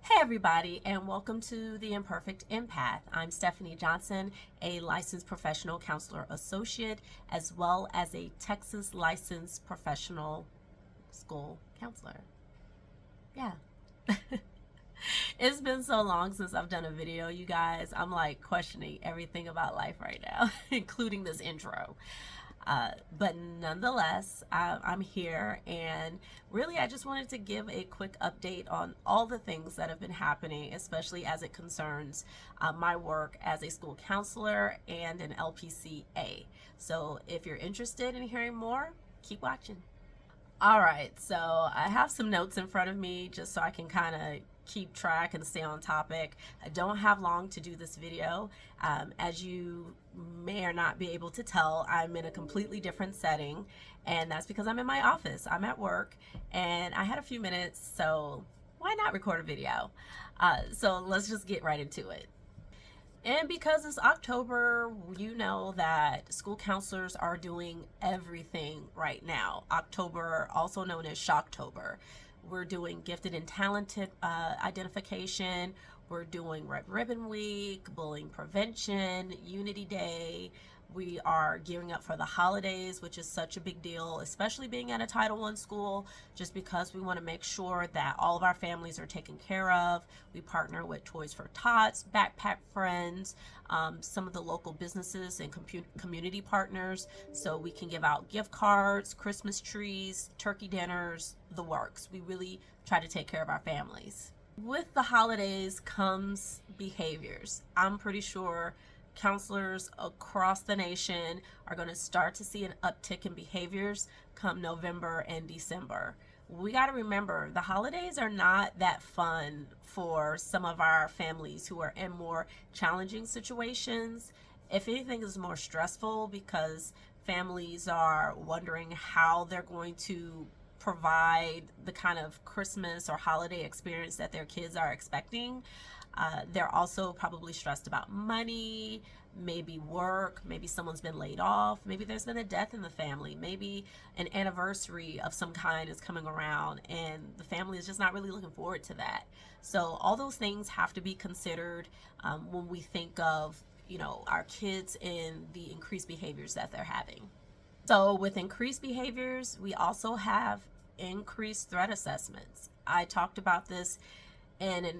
Hey everybody, and welcome to The Imperfect Empath. I'm Stephanie Johnson, a licensed professional counselor associate, as well as a Texas licensed professional school counselor. Yeah. It's been so long since I've done a video, you guys. I'm like questioning everything about life right now, including this intro. But nonetheless, I'm here, and really, I just wanted to give a quick update on all the things that have been happening, especially as it concerns my work as a school counselor and an LPCA. So, if you're interested in hearing more, keep watching. All right, so I have some notes in front of me just so I can kind of keep track and stay on topic. I don't have long to do this video. As you may or not be able to tell, I'm in a completely different setting, and that's because I'm in my office. I'm at work, and I had a few minutes, so why not record a video? So let's just get right into it. And because it's October, you know that school counselors are doing everything right now. October, also known as Shocktober. We're doing gifted and talented identification. We're doing Red Ribbon Week, bullying prevention, Unity Day. We are gearing up for the holidays, which is such a big deal, especially being at a Title I school, just because we want to make sure that all of our families are taken care of. We partner with Toys for Tots, Backpack Friends, some of the local businesses and community partners, so we can give out gift cards, Christmas trees, turkey dinners, the works. We really try to take care of our families. With the holidays comes behaviors. I'm pretty sure counselors across the nation are going to start to see an uptick in behaviors come November and December. We got to remember the holidays are not that fun for some of our families who are in more challenging situations. If anything, is more stressful because families are wondering how they're going to provide the kind of Christmas or holiday experience that their kids are expecting. They're also probably stressed about money, maybe work, maybe someone's been laid off, maybe there's been a death in the family, maybe an anniversary of some kind is coming around and the family is just not really looking forward to that. So all those things have to be considered when we think of, our kids and the increased behaviors that they're having. So with increased behaviors, we also have increased threat assessments. I talked about this in a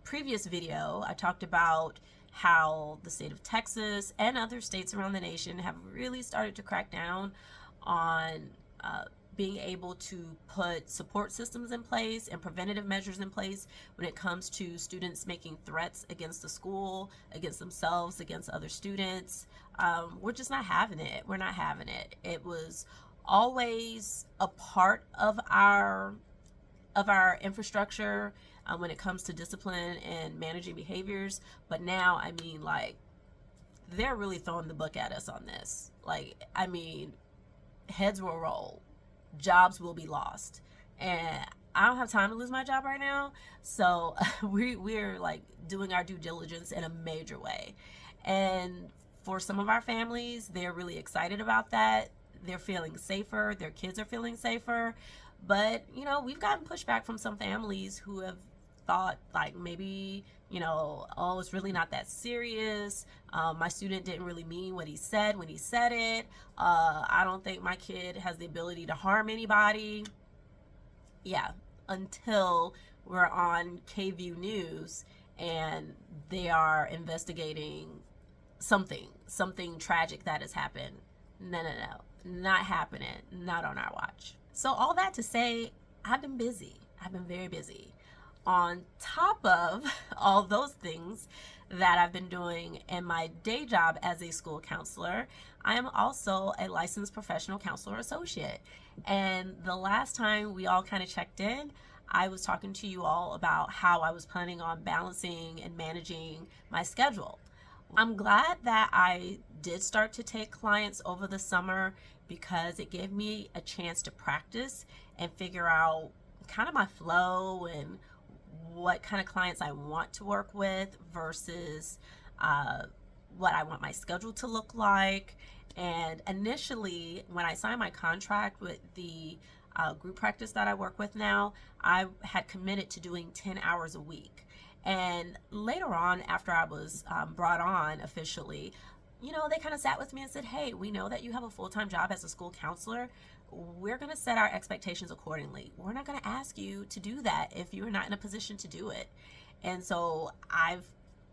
previous video. I talked about how the state of Texas and other states around the nation have really started to crack down on being able to put support systems in place and preventative measures in place when it comes to students making threats against the school, against themselves, against other students. We're just not having it. We're not having it. It was always a part of our infrastructure when it comes to discipline and managing behaviors, but now they're really throwing the book at us on this. Heads will roll, jobs will be lost, and I don't have time to lose my job right now. So we're like doing our due diligence in a major way, and for some of our families, they're really excited about that. They're feeling safer, their kids are feeling safer. But we've gotten pushback from some families who have thought maybe oh, it's really not that serious. My student didn't really mean what he said when he said it. I don't think my kid has the ability to harm anybody. Yeah, until we're on KVUE News and they are investigating something tragic that has happened. No, not happening. Not on our watch. So all that to say, I've been busy. I've been very busy. On top of all those things that I've been doing in my day job as a school counselor, I am also a licensed professional counselor associate. And the last time we all kind of checked in, I was talking to you all about how I was planning on balancing and managing my schedule. I'm glad that I did start to take clients over the summer because it gave me a chance to practice and figure out kind of my flow and what kind of clients I want to work with versus what I want my schedule to look like. And initially, when I signed my contract with the group practice that I work with now, I had committed to doing 10 hours a week. And later on, after I was brought on officially, they kind of sat with me and said, hey, we know that you have a full-time job as a school counselor. We're going to set our expectations accordingly. We're not going to ask you to do that if you're not in a position to do it. And so I've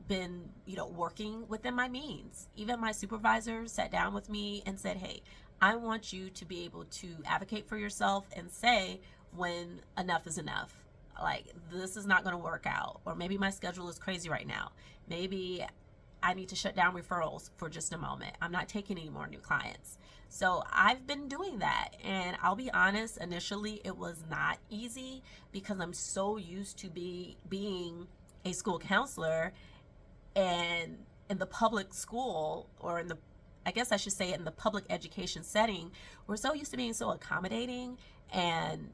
been, working within my means. Even my supervisor sat down with me and said, hey, I want you to be able to advocate for yourself and say when enough is enough. Like, this is not going to work out. Or maybe my schedule is crazy right now. Maybe I need to shut down referrals for just a moment. I'm not taking any more new clients. So I've been doing that. And I'll be honest, initially it was not easy because I'm so used to being a school counselor, and in the public school, or I guess I should say in the public education setting, we're so used to being so accommodating and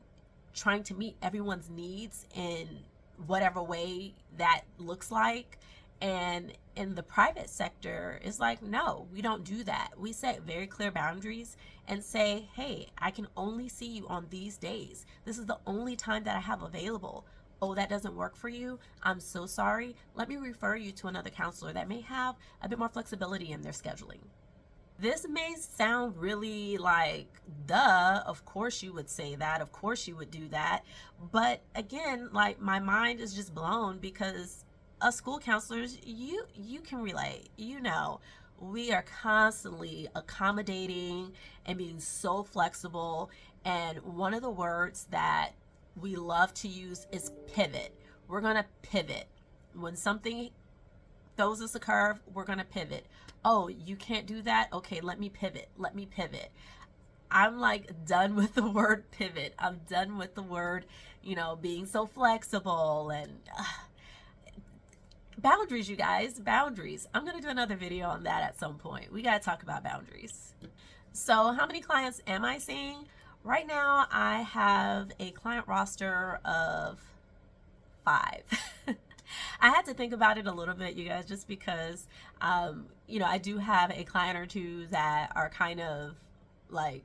trying to meet everyone's needs in whatever way that looks like. And in the private sector, it's like, no, we don't do that. We set very clear boundaries and say, hey, I can only see you on these days. This is the only time that I have available. Oh, that doesn't work for you? I'm so sorry. Let me refer you to another counselor that may have a bit more flexibility in their scheduling. This may sound really like, duh, of course you would say that. Of course you would do that. But again, like, my mind is just blown because us school counselors, you can relate. We are constantly accommodating and being so flexible. And one of the words that we love to use is pivot. We're going to pivot. When something throws us a curve, we're going to pivot. Oh, you can't do that? Okay, let me pivot. I'm like done with the word pivot. I'm done with the word, being so flexible and boundaries, you guys, boundaries. I'm going to do another video on that at some point. We got to talk about boundaries. So how many clients am I seeing? Right now, I have a client roster of 5. I had to think about it a little bit, you guys, just because, I do have a client or two that are kind of like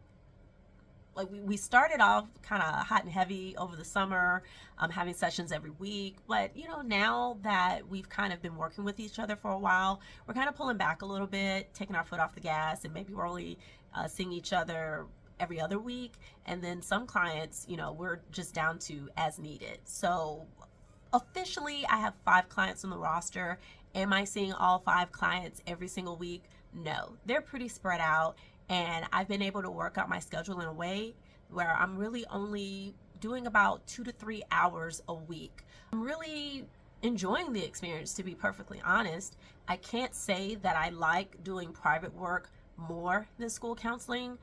we started off kind of hot and heavy over the summer, having sessions every week. But, now that we've kind of been working with each other for a while, we're kind of pulling back a little bit, taking our foot off the gas, and maybe we're only seeing each other every other week. And then some clients, we're just down to as needed. So officially, I have 5 clients on the roster. Am I seeing all 5 clients every single week? No, they're pretty spread out. And I've been able to work out my schedule in a way where I'm really only doing about 2 to 3 hours a week. I'm really enjoying the experience, to be perfectly honest. I can't say that I like doing private work more than school counseling.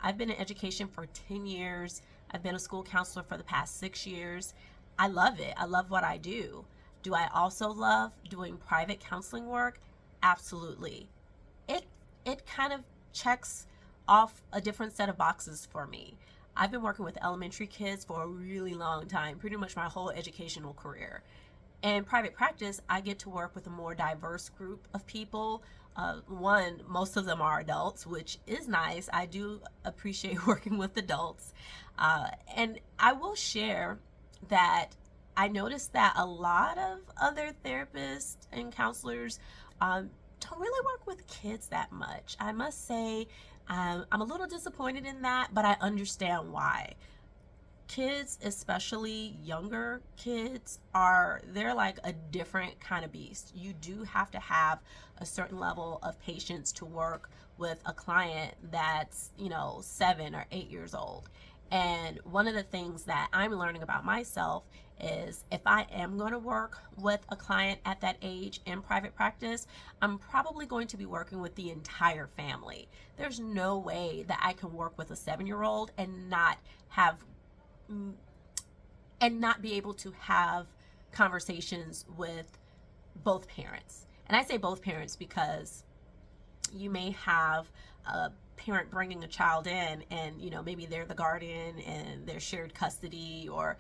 I've been in education for 10 years. I've been a school counselor for the past 6 years. I love it. I love what I do. Do I also love doing private counseling work? Absolutely. It kind of checks off a different set of boxes for me. I've been working with elementary kids for a really long time, pretty much my whole educational career. In private practice, I get to work with a more diverse group of people. Most of them are adults, which is nice. I do appreciate working with adults. And I will share that I noticed that a lot of other therapists and counselors don't really work with kids that much. I must say, I'm a little disappointed in that, but I understand why. Kids, especially younger kids, they're like a different kind of beast. You do have to have a certain level of patience to work with a client that's 7 or 8 years old. And one of the things that I'm learning about myself is if I am going to work with a client at that age in private practice, I'm probably going to be working with the entire family. There's no way that I can work with a 7-year-old and not be able to have conversations with both parents. And I say both parents because you may have a parent bringing a child in and maybe they're the guardian and they're shared custody, or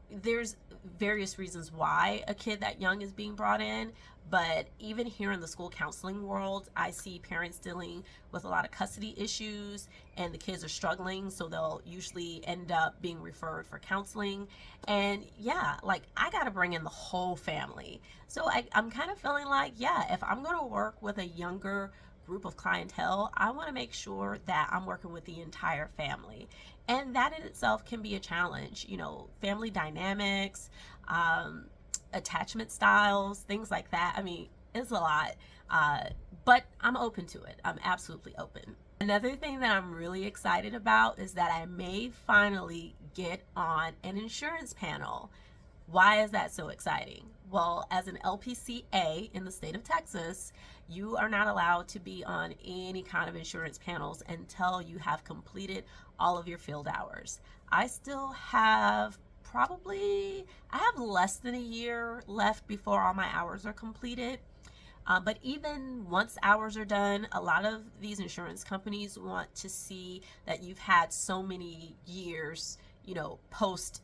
there's various reasons why a kid that young is being brought in, but even here in the school counseling world, I see parents dealing with a lot of custody issues and the kids are struggling, so they'll usually end up being referred for counseling. And yeah, like I got to bring in the whole family. So I'm kind of feeling like, yeah, if I'm going to work with a younger group of clientele, I want to make sure that I'm working with the entire family. And that in itself can be a challenge, you know, family dynamics, um, attachment styles, things like that. I mean, it's a lot, uh, but I'm open to it. I'm absolutely open. Another thing that I'm really excited about is that I may finally get on an insurance panel. Why is that so exciting? Well, as an LPCA in the state of Texas, you are not allowed to be on any kind of insurance panels until you have completed all of your field hours. I still have I have less than a year left before all my hours are completed. But even once hours are done, a lot of these insurance companies want to see that you've had so many years, you know, post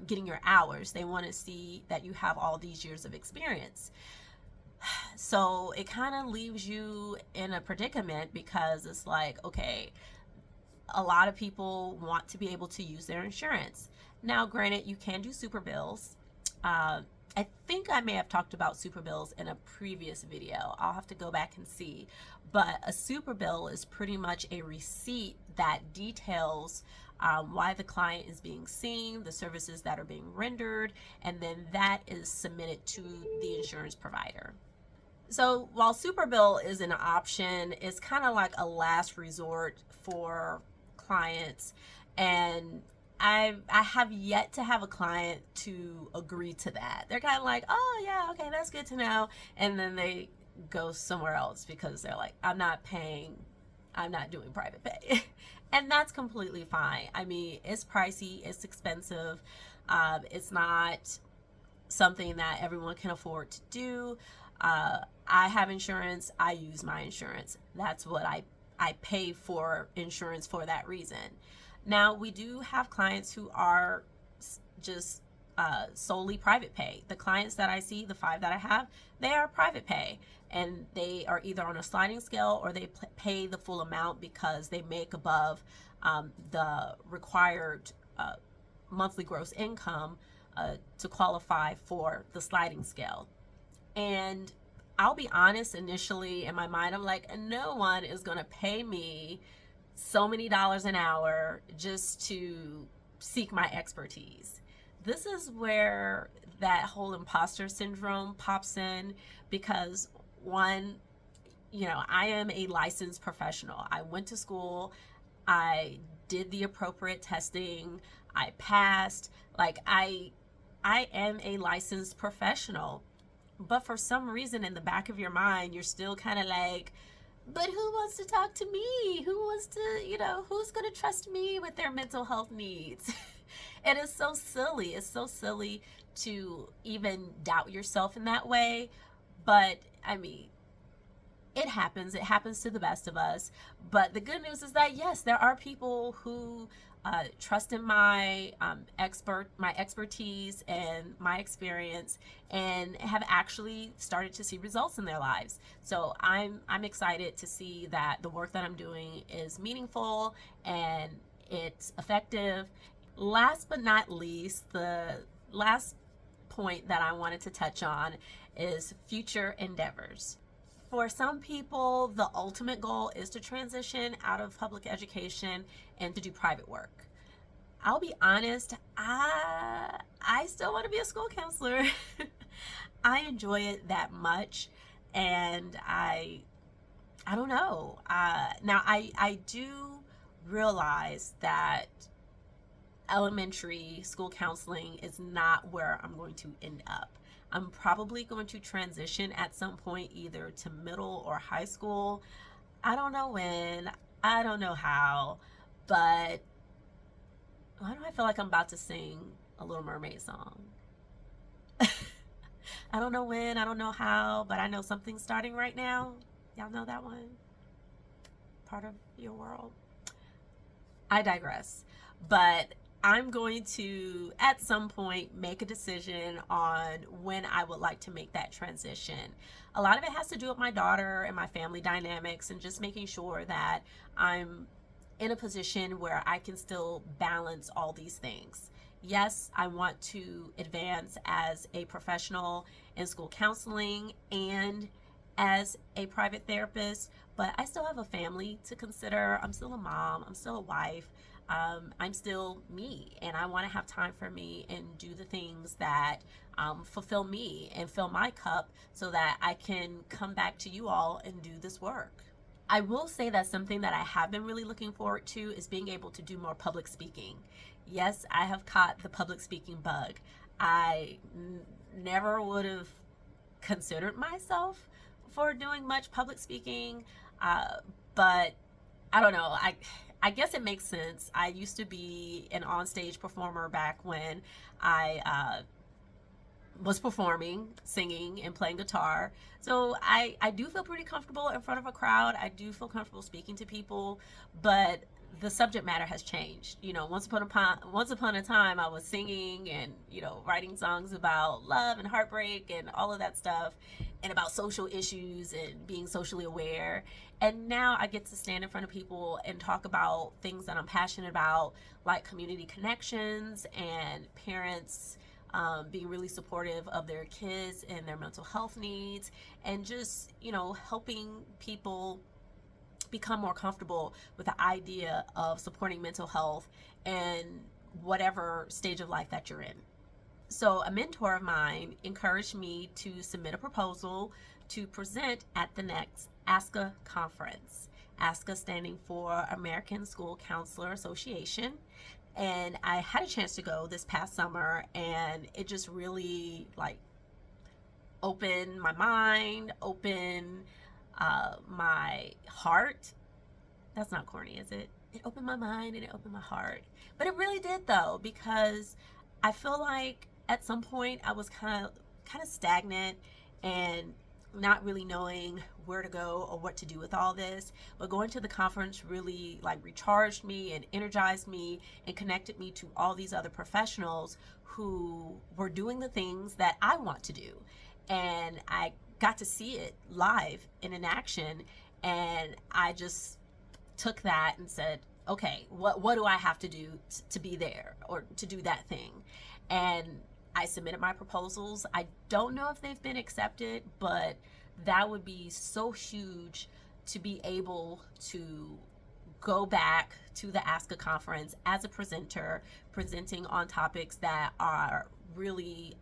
getting your hours. They want to see that you have all these years of experience. So it kind of leaves you in a predicament because it's like, okay, a lot of people want to be able to use their insurance. Now, granted, you can do super bills. I think I may have talked about super bills in a previous video. I'll have to go back and see. But a super bill is pretty much a receipt that details why the client is being seen, the services that are being rendered, and then that is submitted to the insurance provider. So while super bill is an option, it's kind of like a last resort for clients, and I have yet to have a client to agree to that. They're kind of like, oh yeah, okay, that's good to know, and then they go somewhere else because they're like, I'm not doing private pay. And that's completely fine. I mean, it's pricey, it's expensive, it's not something that everyone can afford to do. I have insurance, I use my insurance. That's what I pay for insurance for that reason. Now, we do have clients who are just solely private pay. The clients that I see, the 5 that I have, they are private pay. And they are either on a sliding scale or they pay the full amount because they make above the required monthly gross income to qualify for the sliding scale. And I'll be honest, initially in my mind, I'm like, no one is going to pay me so many dollars an hour just to seek my expertise. This is where that whole imposter syndrome pops in because, one, you know, I am a licensed professional. I went to school, I did the appropriate testing, I passed. Like I am a licensed professional. But for some reason in the back of your mind, you're still kind of like, but who wants to talk to me? Who wants to, you know, who's going to trust me with their mental health needs? It is so silly. It's so silly to even doubt yourself in that way. But I mean, it happens. It happens to the best of us. But the good news is that, yes, there are people who trust in my expertise and my experience, and have actually started to see results in their lives. So I'm excited to see that the work that I'm doing is meaningful and it's effective. Last but not least, the last point that I wanted to touch on is future endeavors. For some people, the ultimate goal is to transition out of public education and to do private work. I'll be honest, I still want to be a school counselor. I enjoy it that much, and I don't know. Now I do realize that elementary school counseling is not where I'm going to end up. I'm probably going to transition at some point either to middle or high school. I don't know when, I don't know how, but why do I feel like I'm about to sing a Little Mermaid song? I don't know when, I don't know how, but I know something's starting right now. Y'all know that one? Part of your world? I digress. But I'm going to, at some point, make a decision on when I would like to make that transition. A lot of it has to do with my daughter and my family dynamics, and just making sure that I'm in a position where I can still balance all these things. Yes, I want to advance as a professional in school counseling and as a private therapist, but I still have a family to consider. I'm still a mom, I'm still a wife, I'm still me, and I want to have time for me and do the things that fulfill me and fill my cup so that I can come back to you all and do this work. I will say that something that I have been really looking forward to is being able to do more public speaking. Yes, I have caught the public speaking bug. I never would have considered myself for doing much public speaking, but I don't know. I guess it makes sense. I used to be an onstage performer back when I was performing, singing, and playing guitar. So I do feel pretty comfortable in front of a crowd. I do feel comfortable speaking to people, but the subject matter has changed. You know, once upon a time, I was singing and, you know, writing songs about love and heartbreak and all of that stuff, and about social issues and being socially aware. And now I get to stand in front of people and talk about things that I'm passionate about, like community connections and parents being really supportive of their kids and their mental health needs, and just, you know, helping people become more comfortable with the idea of supporting mental health and whatever stage of life that you're in. So a mentor of mine encouraged me to submit a proposal to present at the next ASCA conference. ASCA standing for American School Counselor Association. And I had a chance to go this past summer, and it just really like opened my mind, opened my heart. That's not corny, is it? It opened my mind and it opened my heart. But it really did, though, because I feel like at some point I was kind of stagnant and not really knowing where to go or what to do with all this. But going to the conference really like recharged me and energized me and connected me to all these other professionals who were doing the things that I want to do. And I got to see it live and in action, and I just took that and said, okay, what do I have to do to be there or to do that thing? And I submitted my proposals. I don't know if they've been accepted, but that would be so huge to be able to go back to the ASCA conference as a presenter, presenting on topics that are really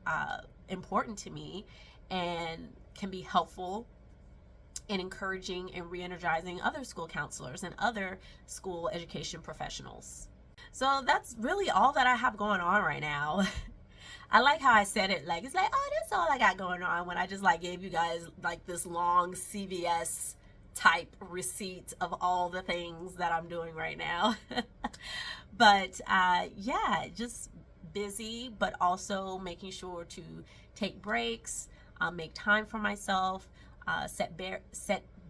important to me and can be helpful in encouraging and re-energizing other school counselors and other school education professionals. So that's really all that I have going on right now. I like how I said it, like, it's like, oh, that's all I got going on, when I just like gave you guys like this long CVS type receipt of all the things that I'm doing right now. But yeah, just busy, but also making sure to take breaks, make time for myself, set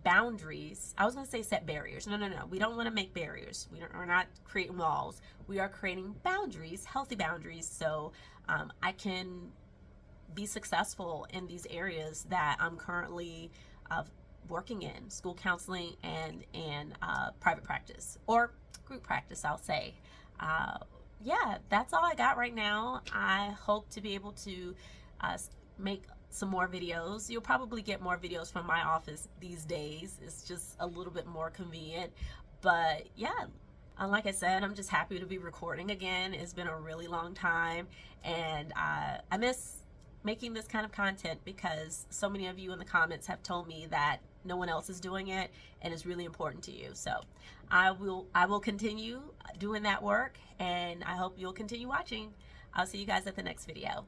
boundaries. I was going to say set barriers. No. We don't want to make barriers. We're not creating walls. We are creating boundaries, healthy boundaries, so I can be successful in these areas that I'm currently working in, school counseling and private practice, or group practice, I'll say. Yeah, that's all I got right now. I hope to be able to make some more videos. You'll probably get more videos from my office these days. It's just a little bit more convenient. But yeah, like I said, I'm just happy to be recording again. It's been a really long time, and I miss making this kind of content because so many of you in the comments have told me that no one else is doing it and it's really important to you. So I will continue doing that work, and I hope you'll continue watching. I'll see you guys at the next video.